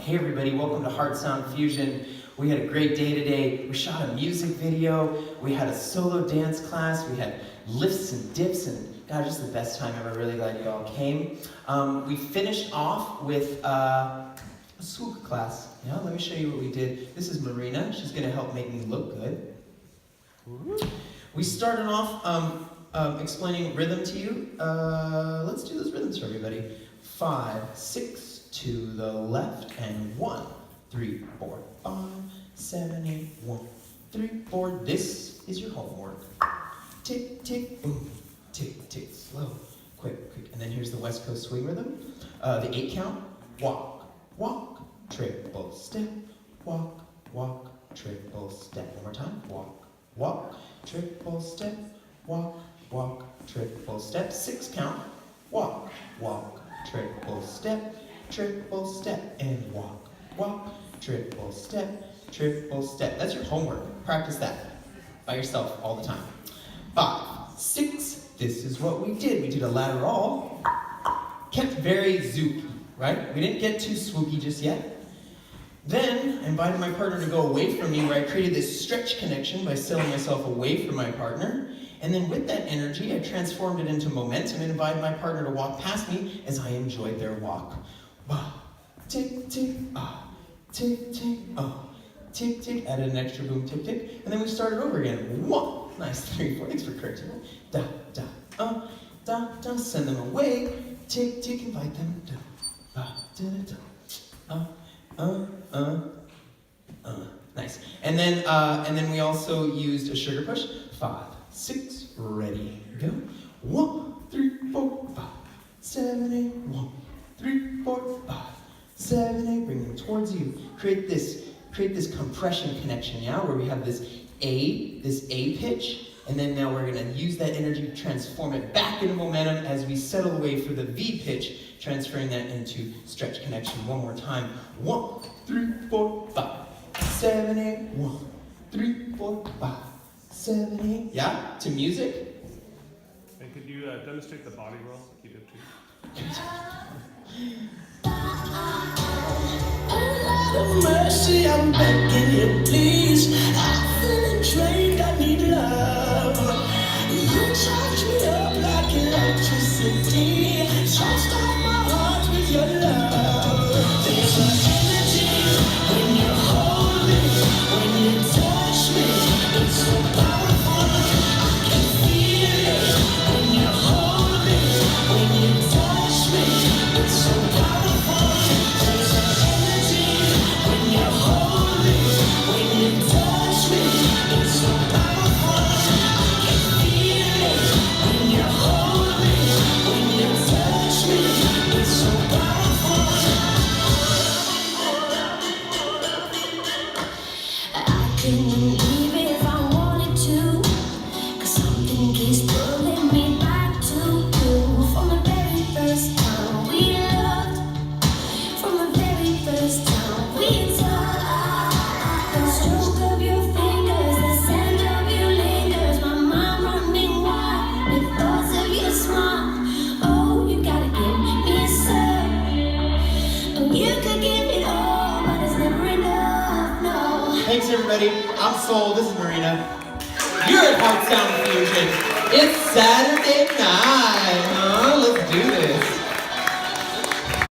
Hey everybody, welcome to Heart Sound Fusion. We had a great day today. We shot a music video, we had a solo dance class, we had lifts and dips, and God, just the best time ever. Really glad you all came. We finished off with a Swouk class. Yeah, let me show you what we did. This is Marina. She's gonna help make me look good. We started off explaining rhythm to you. Let's do those rhythms for everybody. 5, 6, to the left, and 1, 3, 4, 5, 7, 8, 1, 3, 4. This is your homework. Tick, tick, boom. Tick, tick, slow, quick, quick. And then here's the West Coast swing rhythm. The 8 count. Walk, walk, triple step. Walk, walk, triple step. One more time. Walk, walk, triple step. Walk, walk, triple step. 6 count. Walk, walk, triple step, and walk, walk, triple step. That's your homework. Practice that by yourself all the time. 5, 6, this is what we did. We did a lateral, kept very Zouk, right? We didn't get too swooky just yet. Then I invited my partner to go away from me, where I created this stretch connection by settling myself away from my partner. And then with that energy, I transformed it into momentum and invited my partner to walk past me as I enjoyed their walk. Bah, tick, tick, ah, tick, tick, ah, tick, tick. Added an extra boom, tick, tick. And then we started over again. 1, nice, 3, 4. Thanks for correcting me. Da, da, da, da. Send them away. Tick, tick, invite them. Da, da, da, da. Nice. And then we also used a sugar push. 5, 6, ready, go. 1, 3, 4, 5, 7, 8. 1, 3, 4, 5, 7, 8. Bring them towards you. Create this compression connection, yeah, where we have this A pitch, and then now we're gonna use that energy to transform it back into momentum as we settle away for the V pitch, transferring that into stretch connection. One more time. 1, 3, 4, 5, 7, 8. 1, 3, 4, 5, 7, 8. Yeah, to music. And could you demonstrate the body roll like you did too? Have mercy, I'm begging you, please. I'm feeling drained, I need love. You charge me up like electricity. Charged off my heart with your love. There's an energy when you hold me, when you touch me. It's so powerful, I can feel it. When you hold me, when you touch me. It's so powerful. There's an energy when you hold me, when you touch me. It's so powerful, I can feel it. When you hold me, when you touch me. It's so powerful. I couldn't leave if I wanted to, 'cause something keeps pulling me back to you. From the very first time we loved, from the very first time we touched, the stroke of your fingers, the scent of you lingers, my mind running wild with thoughts of your smile. Oh, you gotta give me some. You could give it all, but it's never enough, no. Thanks everybody. I'm Tzoul. This is Marina. You're at Heart Sound Fusion. It's Saturday night, huh? Let's do this.